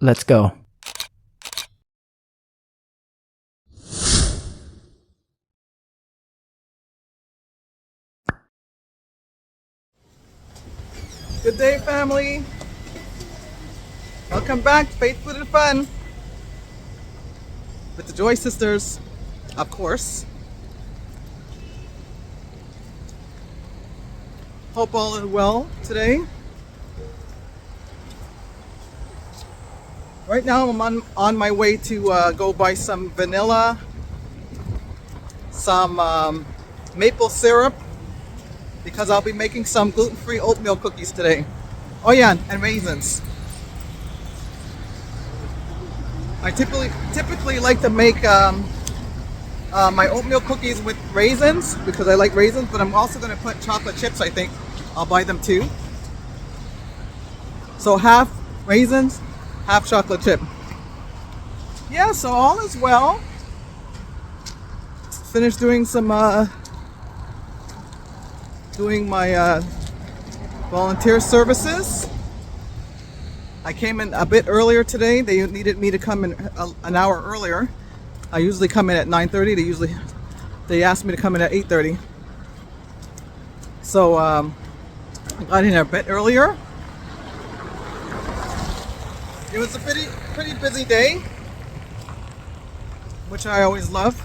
Let's go. Good day, family. Welcome back to Faith, Food, and Fun with the Joy Sisters, of course. Hope all is well today. Right now, I'm on my way to go buy some vanilla, some maple syrup, because I'll be making some gluten-free oatmeal cookies today. Oh yeah, and raisins. I typically like to make my oatmeal cookies with raisins because I like raisins, but I'm also going to put chocolate chips, I think. I'll buy them too. So half raisins, half chocolate chip. Yeah, so all is well. Finished doing some doing my volunteer services. I came in a bit earlier today. They needed me to come in an hour earlier. I usually come in at 9:30. They asked me to come in at 8:30. So I got in a bit earlier. It was a pretty busy day, which I always love.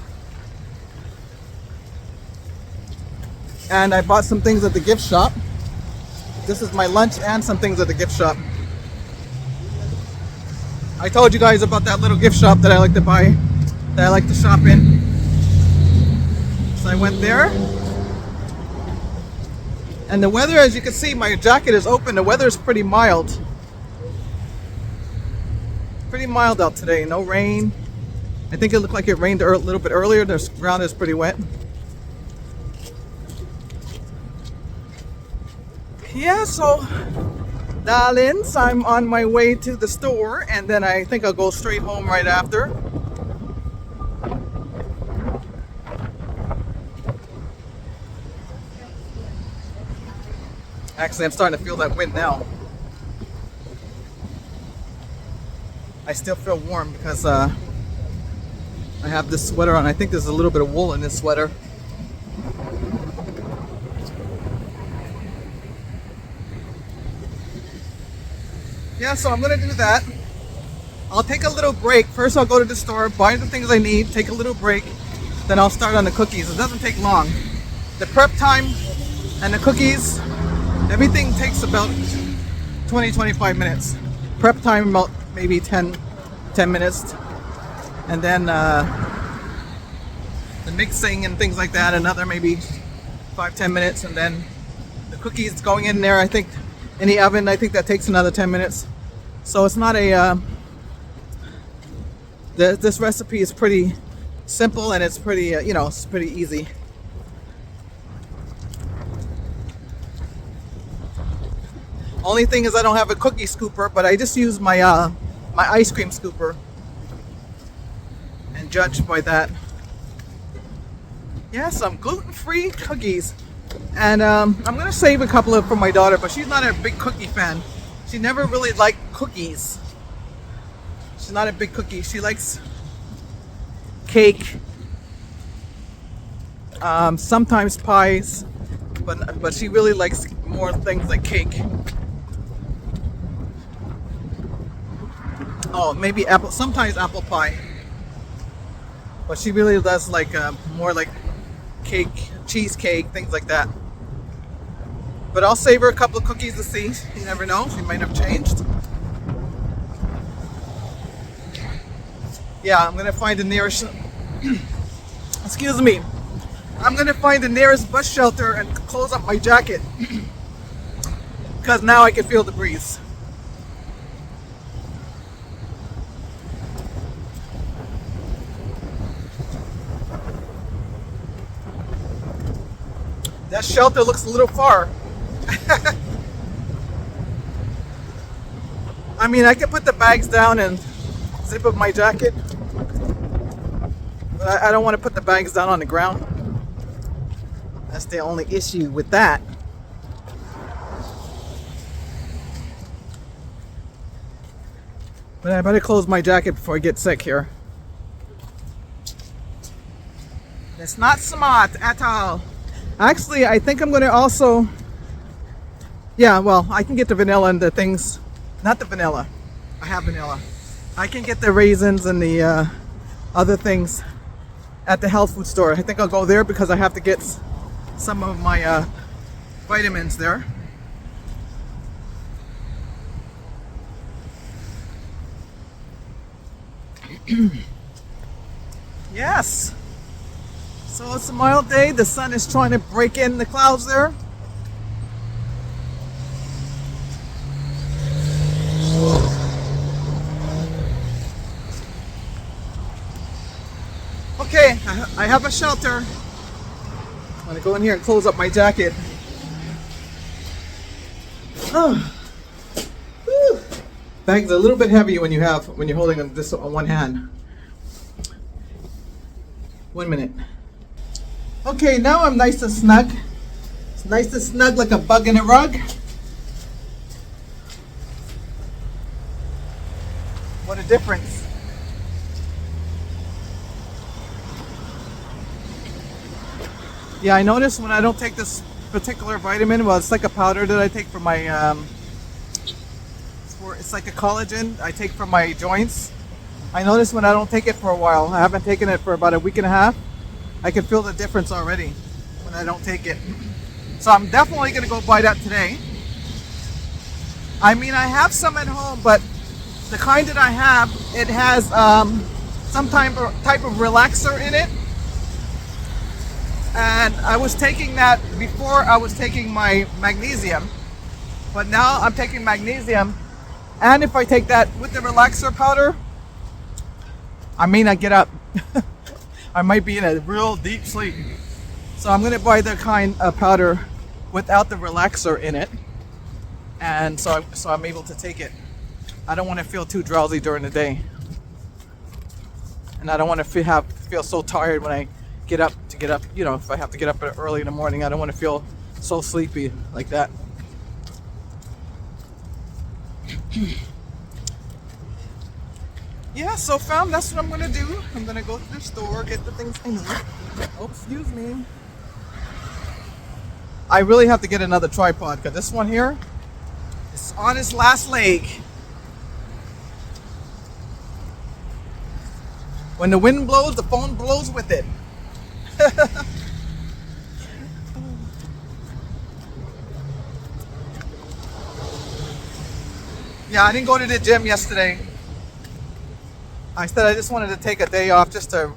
And I bought some things at the gift shop. This is my lunch and some things at the gift shop. I told you guys about that little gift shop that I like to buy, that I like to shop in. So I went there. And the weather, as you can see, my jacket is open. The weather is pretty mild. Pretty mild out today. No rain. I think it looked like it rained a little bit earlier. The ground is pretty wet. Yeah, so darlings, I'm on my way to the store, and then I think I'll go straight home right after. Actually, I'm starting to feel that wind now. I still feel warm because I have this sweater on. I think there's a little bit of wool in this sweater. Yeah, so I'm gonna do that. I'll take a little break. First I'll go to the store, buy the things I need, take a little break, then I'll start on the cookies. It doesn't take long. The prep time and the cookies, everything takes about 20-25 minutes. Prep time about maybe 10 minutes. And then the mixing and things like that, another maybe 5-10 minutes. And then the cookies going in there, I think, in the oven, I think that takes another 10 minutes. So it's not a, this recipe is pretty simple, and it's pretty, it's pretty easy. Only thing is I don't have a cookie scooper, but I just use my, my ice cream scooper and judge by that. Yeah, some gluten-free cookies. And I'm gonna save a couple of for my daughter, but she's not a big cookie fan. She never really liked cookies. She's not a big cookie. She likes cake, sometimes pies, but she really likes more things like cake. Oh, maybe apple. Sometimes apple pie, but she really does like more like cake, cheesecake, things like that. But I'll save her a couple of cookies to see. You never know, she might have changed. Yeah, I'm gonna find the nearest excuse me, I'm gonna find the nearest bus shelter and close up my jacket because now I can feel the breeze. That shelter looks a little far. I mean, I could put the bags down and zip up my jacket, but I don't want to put the bags down on the ground. That's the only issue with that. But I better close my jacket before I get sick here. It's not smart at all. Actually, I think I'm going to also... Yeah, well, I can get the vanilla and the things... Not the vanilla. I have vanilla. I can get the raisins and the other things at the health food store. I think I'll go there because I have to get some of my vitamins there. Yes. So it's a mild day. The sun is trying to break in the clouds there. Okay, I have a shelter. I'm gonna go in here and close up my jacket. Oh. Bag's a little bit heavy when you're holding them this on one hand. 1 minute. Okay, now I'm nice and snug. It's nice and snug like a bug in a rug. What a difference. Yeah, I noticed when I don't take this particular vitamin, well, it's like a powder that I take for my it's like a collagen I take for my joints. I noticed when I don't take it for a while, I haven't taken it for about a week and a half, I can feel the difference already when I don't take it. So I'm definitely going to go buy that today. I mean, I have some at home, but the kind that I have, it has some type of relaxer in it. And I was taking that before I was taking my magnesium. But now I'm taking magnesium. And if I take that with the relaxer powder, I may not get up. I might be in a real deep sleep. So I'm going to buy the kind of powder without the relaxer in it. And so I'm able to take it. I don't want to feel too drowsy during the day. And I don't want to feel so tired when I get up. You know, if I have to get up early in the morning, I don't want to feel so sleepy like that. Yeah, so fam, that's what I'm gonna do. I'm gonna go to the store, get the things I need. Oh, excuse me. I really have to get another tripod because this one here is on its last leg. When the wind blows, the phone blows with it. Yeah, I didn't go to the gym yesterday. I said I just wanted to take a day off just to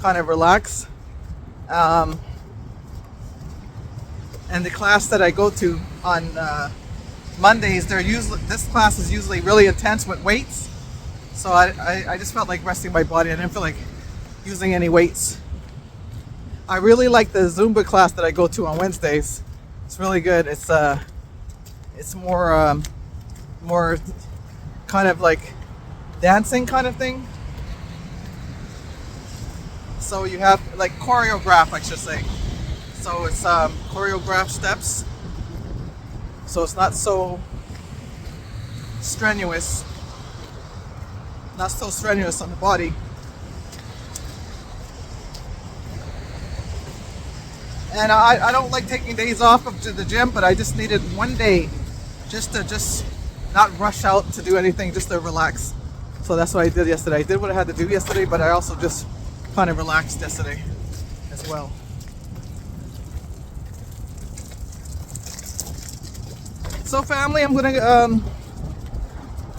kind of relax. And the class that I go to on Mondays, this class is usually really intense with weights. So I just felt like resting my body. I didn't feel like using any weights. I really like the Zumba class that I go to on Wednesdays. It's really good. It's more kind of like dancing kind of thing. So you have like choreograph, I should say. So it's choreographed steps. So it's not so strenuous. Not so strenuous on the body. And I don't like taking days off of the gym, but I just needed one day just to not rush out to do anything, just to relax. So that's what I did yesterday. I did what I had to do yesterday, but I also just kind of relaxed yesterday as well. So family, I'm gonna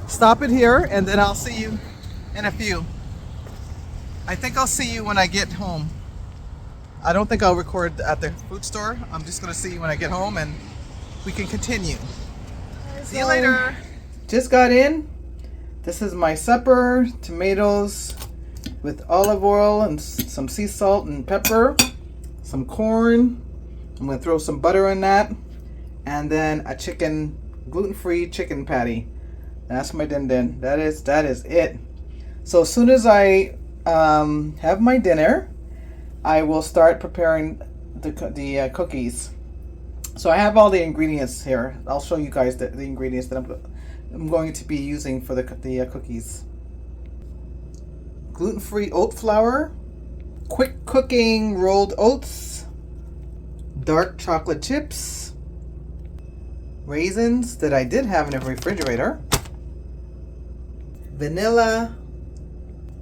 stop it here and then I'll see you in a few. I think I'll see you when I get home. I don't think I'll record at the food store. I'm just gonna see you when I get home and we can continue. See you later. Just got in. This is my supper, tomatoes with olive oil and some sea salt and pepper, some corn. I'm gonna throw some butter on that, and then a gluten-free chicken patty. That's my din-din. That is it. So as soon as I have my dinner, I will start preparing the cookies. So I have all the ingredients here. I'll show you guys the ingredients that I'm I'm going to be using for the cookies. Gluten-free oat flour, quick cooking rolled oats, dark chocolate chips, raisins that I did have in the refrigerator, vanilla,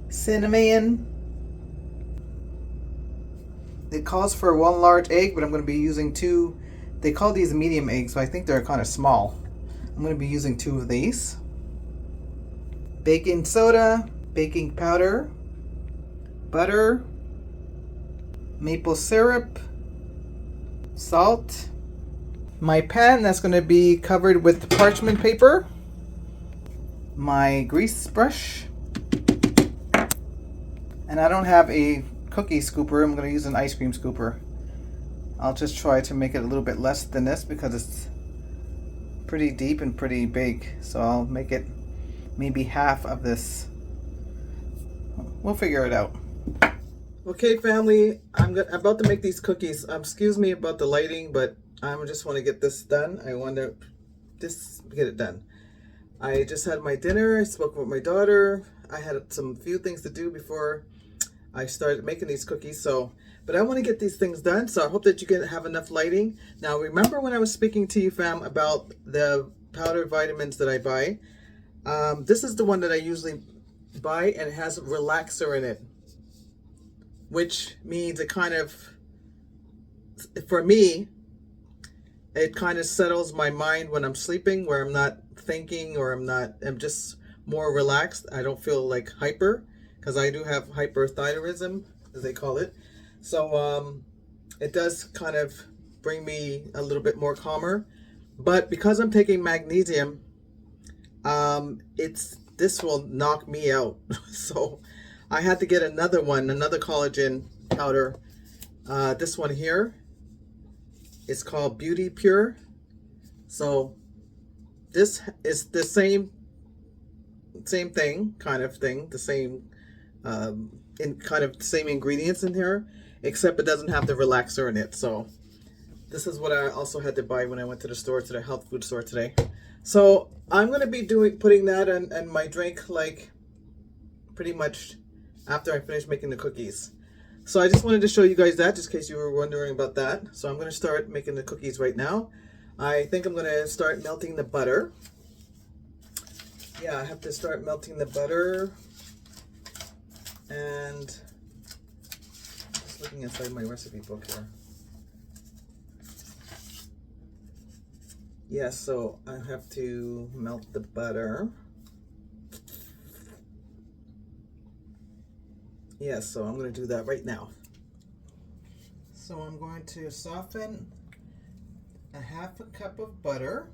cinnamon. It calls for 1 large egg, but I'm going to be using 2. They call these medium eggs, so I think they're kind of small. I'm going to be using 2 of these. Baking soda, baking powder, butter, maple syrup, salt. My pan that's going to be covered with parchment paper. My grease brush. And I don't have a cookie scooper. I'm going to use an ice cream scooper. I'll just try to make it a little bit less than this because it's pretty deep and pretty big. So I'll make it maybe half of this. We'll figure it out. Okay, family, I'm about to make these cookies. Excuse me about the lighting, but I just want to get this done. I want to just get it done. I just had my dinner. I spoke with my daughter. I had some few things to do before I started making these cookies. But I want to get these things done. So I hope that you can have enough lighting. Now, remember when I was speaking to you, fam, about the powdered vitamins that I buy? This is the one that I usually buy, and it has relaxer in it, which means it kind of, for me, it kind of settles my mind when I'm sleeping, where I'm not thinking, or I'm just more relaxed. I don't feel like hyper, because I do have hyperthyroidism, as they call it. So it does kind of bring me a little bit more calmer. But because I'm taking magnesium, this will knock me out. So I had to get another collagen powder. This one here is called Beauty Pure. So this is the same thing, the same same ingredients in here, except it doesn't have the relaxer in it. So this is what I also had to buy when I went to the health food store today. So I'm gonna be putting that in my drink, like pretty much after I finish making the cookies. So I just wanted to show you guys that, just in case you were wondering about that. So I'm gonna start making the cookies right now. I think I'm gonna start melting the butter. Yeah, I have to start melting the butter. And just looking inside my recipe book here. Yeah, so I have to melt the butter. Yeah, so I'm going to do that right now. So I'm going to soften a 1/2 cup of butter.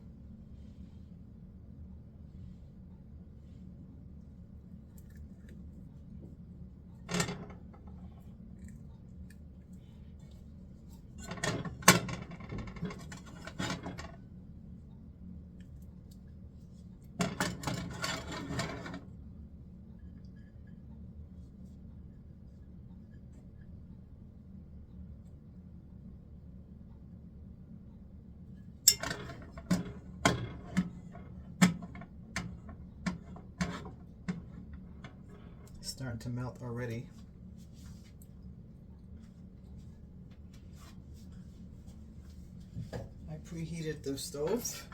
Starting to melt already. I preheated the stove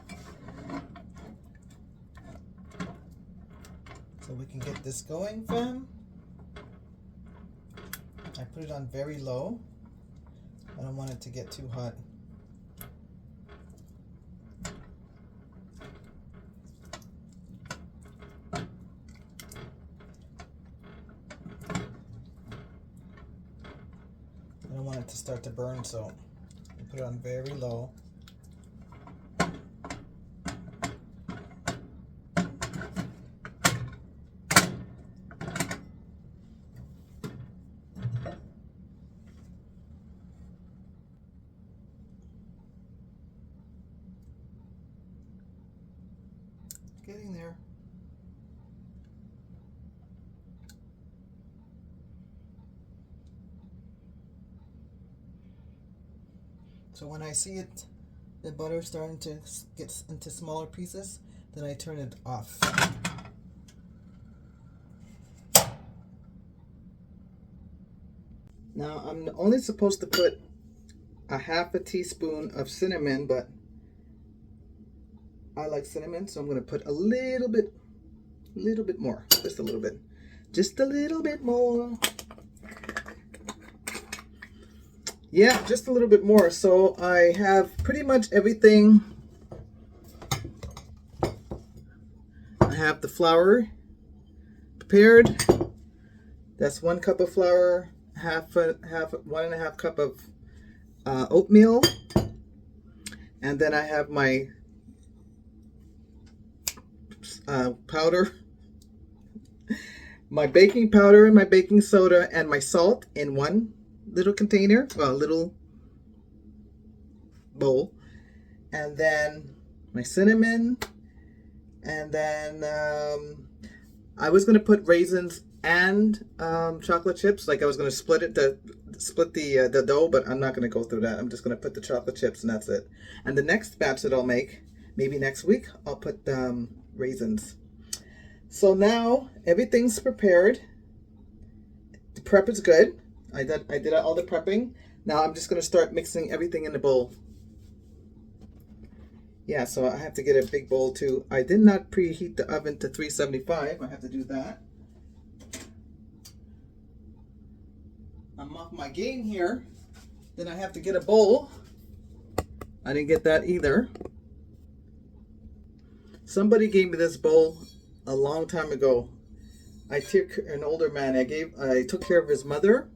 so we can get this going, fam. I put it on very low. I don't want it to get too hot. I don't want it to start to burn, so I put it on very low. Getting there. So when I see it, the butter starting to get into smaller pieces, then I turn it off. Now I'm only supposed to put a half a teaspoon of cinnamon, but I like cinnamon, so I'm going to put a little bit more, just a little bit more. Yeah, just a little bit more. So I have pretty much everything. I have the flour prepared. That's 1 cup of flour, 1.5 cup of oatmeal, and then I have my powder, my baking powder and my baking soda and my salt in one little container, well, little bowl, and then my cinnamon, and then I was going to put raisins and chocolate chips. Like I was going to split the dough, but I'm not going to go through that. I'm just going to put the chocolate chips and that's it. And the next batch that I'll make, maybe next week, I'll put raisins. So now everything's prepared. The prep is good. I did all the prepping. Now I'm just going to start mixing everything in the bowl. Yeah, so I have to get a big bowl too. I did not preheat the oven to 375. I have to do that. I'm off my game here. Then I have to get a bowl. I didn't get that either. Somebody gave me this bowl a long time ago. I took an older man. I took care of his mother,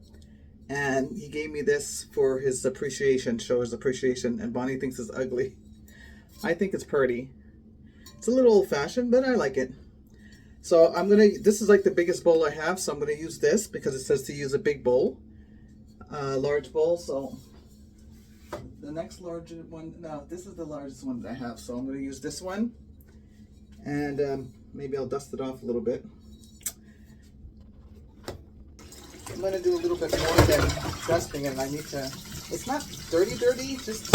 and he gave me this for his appreciation, show his appreciation. And Bonnie thinks it's ugly. I think it's pretty. It's a little old-fashioned, but I like it. So this is like the biggest bowl I have, so I'm gonna use this because it says to use a big bowl, large bowl. So the next larger one, no, this is the largest one that I have. So I'm gonna use this one, and maybe I'll dust it off a little bit. I'm gonna do a little bit more than dusting, and I need to. It's not dirty, just.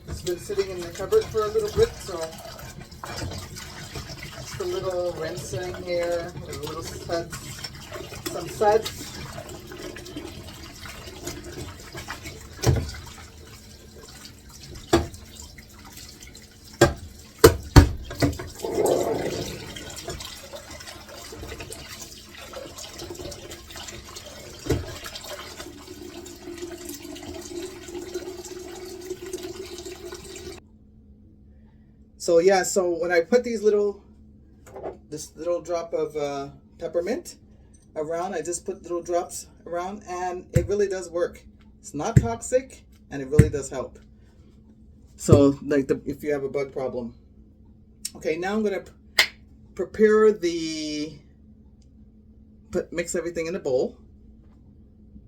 It's been sitting in the cupboard for a little bit, so just a little rinsing here, a little suds, some suds. So yeah, so when I put this little drop of peppermint around, I just put little drops around, and it really does work. It's not toxic, and it really does help. So like if you have a bug problem. Okay, now I'm gonna prepare mix everything in a bowl,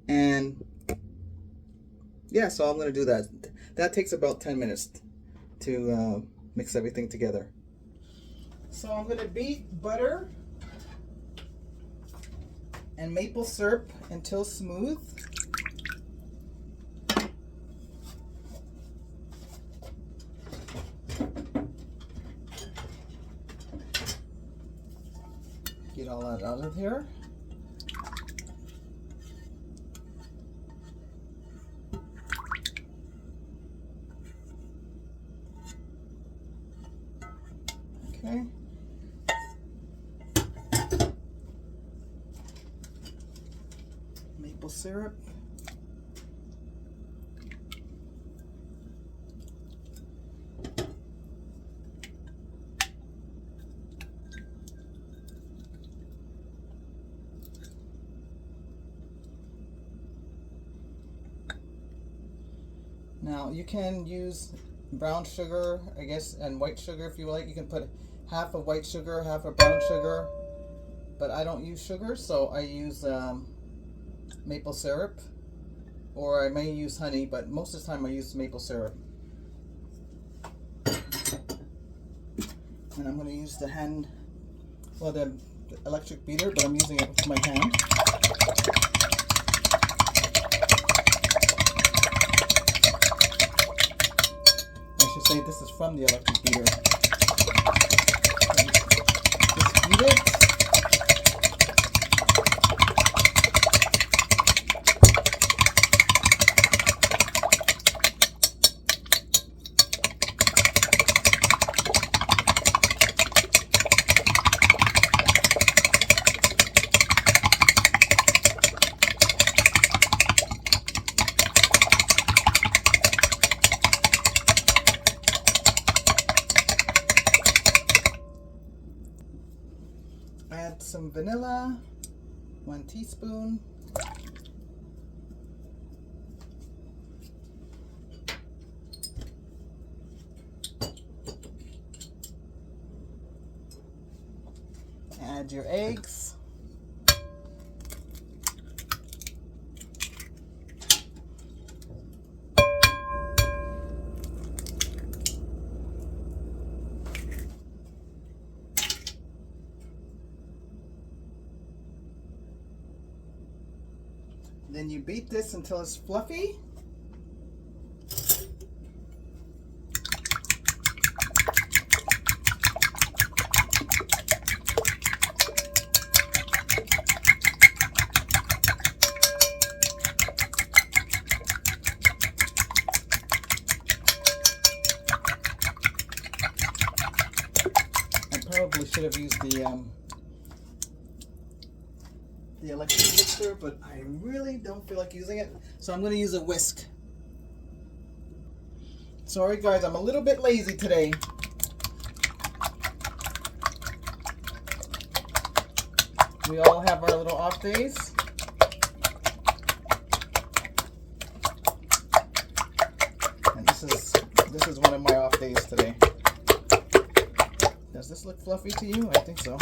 and yeah, so I'm gonna do that. That takes about 10 minutes to mix everything together. So I'm going to beat butter and maple syrup until smooth. Get all that out of here. Okay. Maple syrup. Now you can use brown sugar, I guess, and white sugar if you like. You can put half of white sugar, half of brown sugar, but I don't use sugar, so I use maple syrup, or I may use honey, but most of the time I use maple syrup. And I'm going to use the electric beater, but I'm using it with my hand. I should say this is from the electric beater. beat it. Add some vanilla, 1 teaspoon. Add your eggs. Then you beat this until it's fluffy. I probably should have used the electric mixer, but I really don't feel like using it, so I'm going to use a whisk. Sorry guys, I'm a little bit lazy today. We all have our little off days. And this is one of my off days today. Does this look fluffy to you? I think so.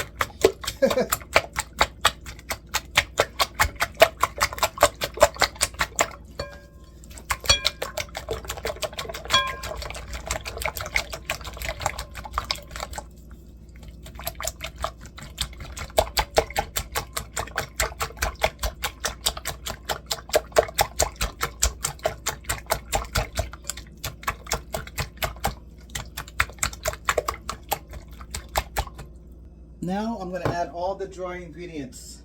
Now I'm going to add all the dry ingredients.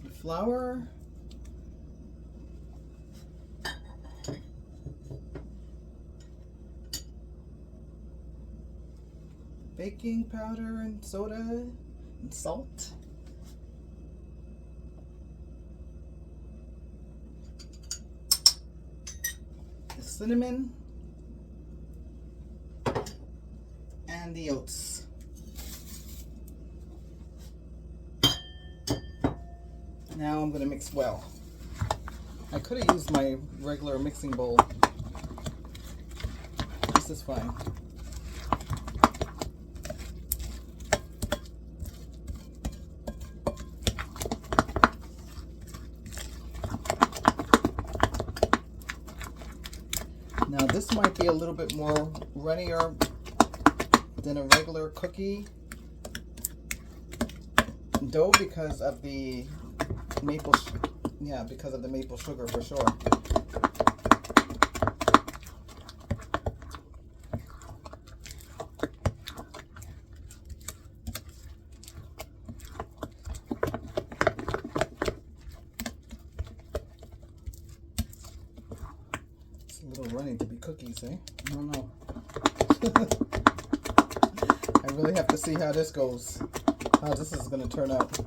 The flour, baking powder and soda and salt, the cinnamon, and the oats. Now I'm going to mix well. I could have used my regular mixing bowl. This is fine. Now this might be a little bit more runnier than a regular cookie dough because of the maple sugar for sure. It's a little runny to be cookies, eh? I don't know. I really have to see how this goes, how this is going to turn out.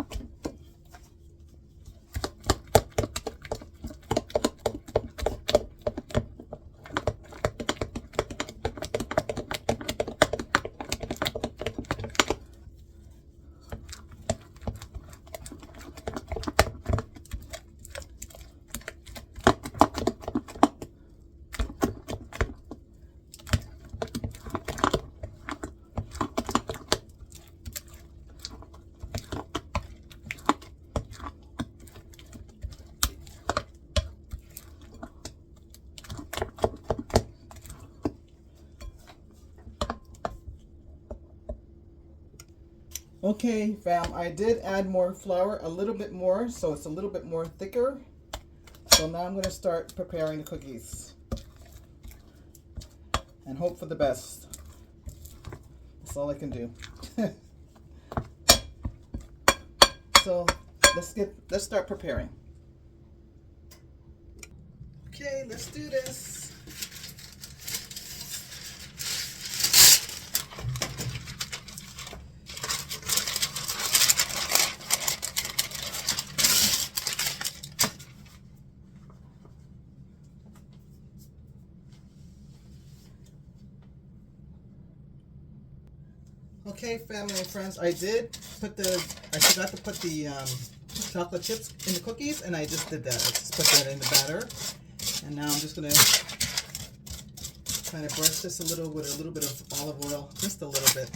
Okay, fam, I did add more flour, a little bit more, so it's a little bit more thicker. So now I'm going to start preparing the cookies. and hope for the best. That's all I can do. So let's start preparing. Okay, let's do this. Okay, family and friends, I forgot to put the chocolate chips in the cookies, and I just did that. I just put that in the batter. And now I'm just going to kind of brush this a little with a little bit of olive oil, just a little bit.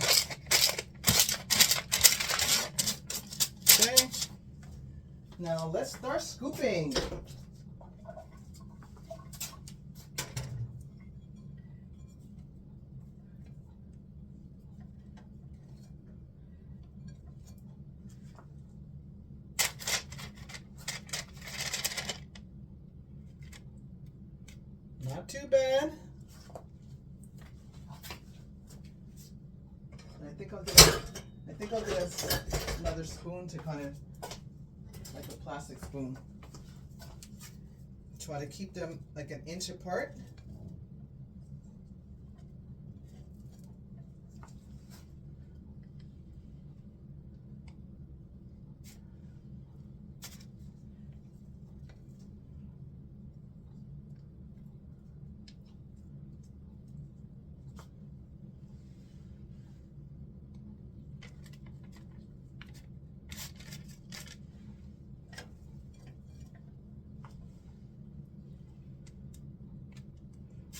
Okay, now let's start scooping. Not too bad. I think I'll get another spoon to kind of, like a plastic spoon. Try to keep them like an inch apart.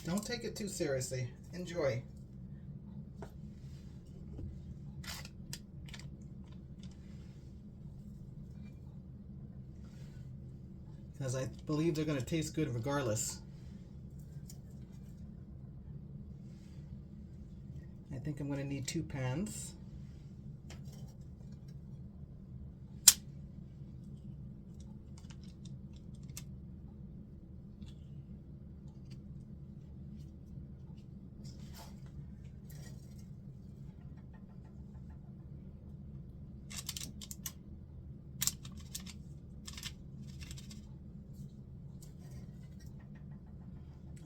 Don't take it too seriously. Enjoy. Because I believe they're going to taste good regardless. I think I'm going to need 2 pans.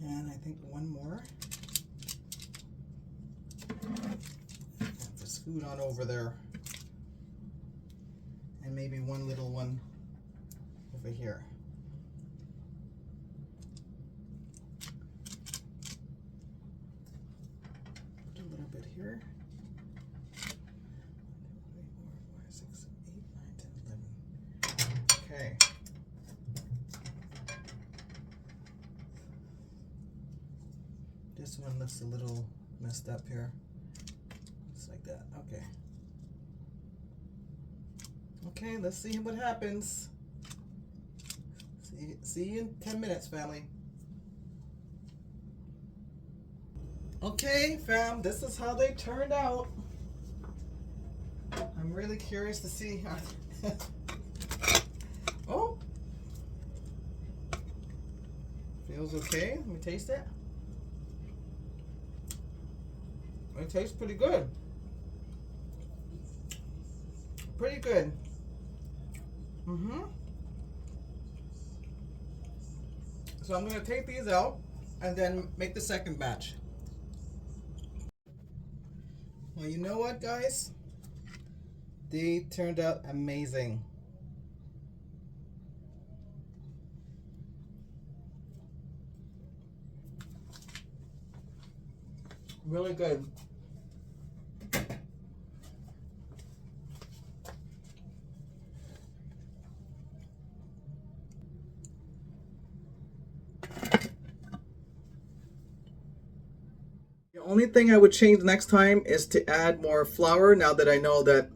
And I think one more. Just scoot on over there. And maybe one little one over here. Put a little bit here. 3, 4, 5, 6, 8, 9, 10, 11. Okay. This one looks a little messed up here. Just like that. Okay. Okay, let's see what happens. See you in 10 minutes, family. Okay, fam, this is how they turned out. I'm really curious to see how. Oh, feels okay. Let me taste it. It tastes pretty good. Pretty good. So I'm going to take these out and then make the second batch. Well, you know what, guys? They turned out amazing. Really good. The only thing I would change next time is to add more flour, now that I know that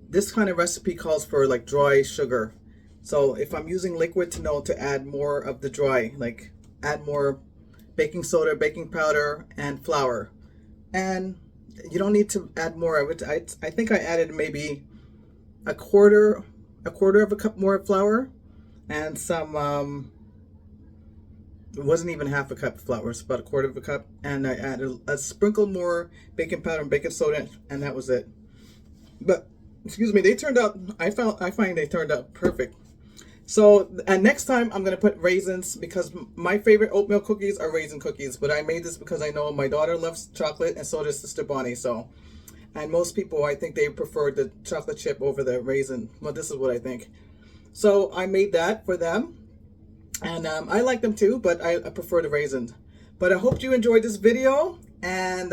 this kind of recipe calls for like dry sugar. So if I'm using liquid, to know to add more of the dry, like add more baking soda, baking powder, and flour. And you don't need to add more. I think I added maybe a quarter of a cup more of flour and some It wasn't even half a cup of flour. It's about a quarter of a cup. And I added a sprinkle more baking powder and baking soda, and that was it. But excuse me, they turned out. I find they turned out perfect. So, and next time I'm gonna put raisins because my favorite oatmeal cookies are raisin cookies. But I made this because I know my daughter loves chocolate, and so does Sister Bonnie. So, and most people, I think they prefer the chocolate chip over the raisin. Well, this is what I think. So I made that for them, and I like them too, but I prefer the raisins. But I hope you enjoyed this video, and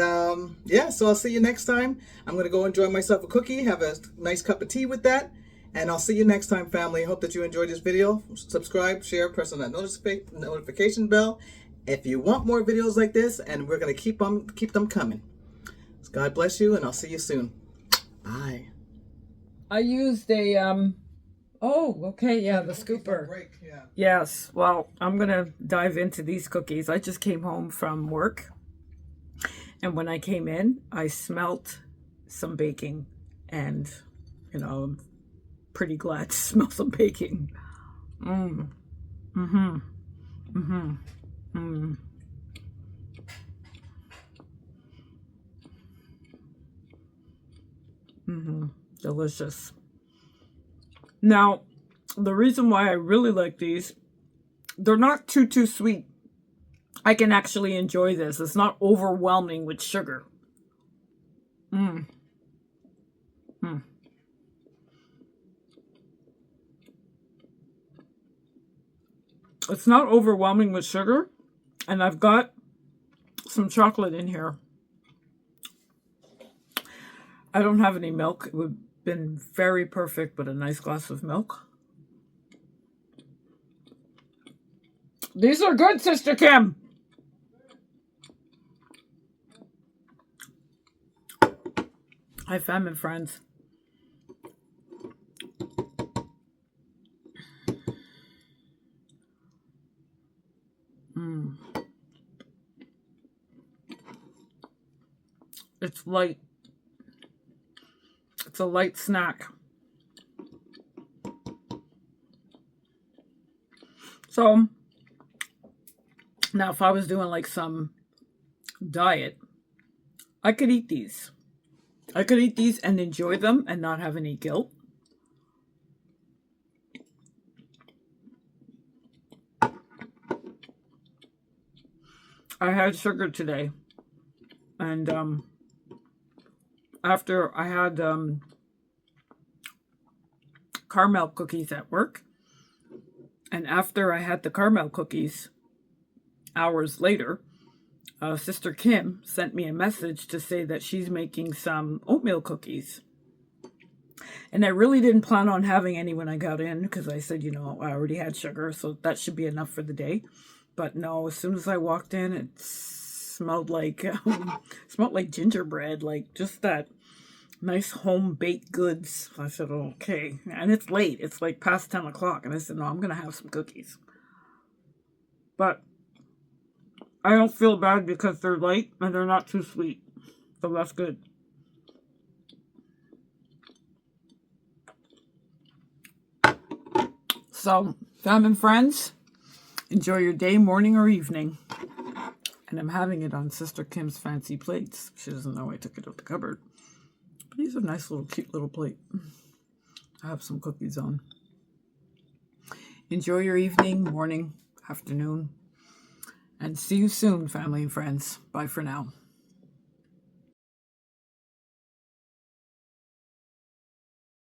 yeah, so I'll see you next time. I'm gonna go enjoy myself a cookie, have a nice cup of tea with that, and I'll see you next time, family. Hope that you enjoyed this video. Subscribe, share, press on that notification bell if you want more videos like this, and we're gonna keep them coming. So God bless you, and I'll see you soon. Bye. I used a oh, okay, yeah, the scooper. Break, yeah. Yes, well, I'm gonna dive into these cookies. I just came home from work, and when I came in, I smelt some baking, and you know, I'm pretty glad to smell some baking. Mm. Mm-hmm. Mm-hmm. Mm. Mm-hmm. Delicious. Now, the reason why I really like these, they're not too sweet. I can actually enjoy this. It's not overwhelming with sugar. Mm. Mm. It's not overwhelming with sugar, and I've got some chocolate in here. I don't have any milk. It would have been very perfect with a nice glass of milk. These are good, Sister Kim. Hi, family friends. Mm. It's light. It's a light snack. So, now if I was doing like some diet, I could eat these. I could eat these and enjoy them and not have any guilt. I had sugar today. And after I had caramel cookies at work, and after I had the caramel cookies, hours later, Sister Kim sent me a message to say that she's making some oatmeal cookies. And I really didn't plan on having any when I got in because I said, you know, I already had sugar, so that should be enough for the day. But no, as soon as I walked in, it smelled like gingerbread, like just that nice home baked goods. I said, okay. And it's late. It's like past 10 o'clock. And I said, no, I'm going to have some cookies. But I don't feel bad because they're light and they're not too sweet. So that's good. So, fam and friends, enjoy your day, morning, or evening. And I'm having it on Sister Kim's fancy plates. She doesn't know I took it out the cupboard. But these are nice little, cute little plate. I have some cookies on. Enjoy your evening, morning, afternoon. And see you soon, family and friends. Bye for now.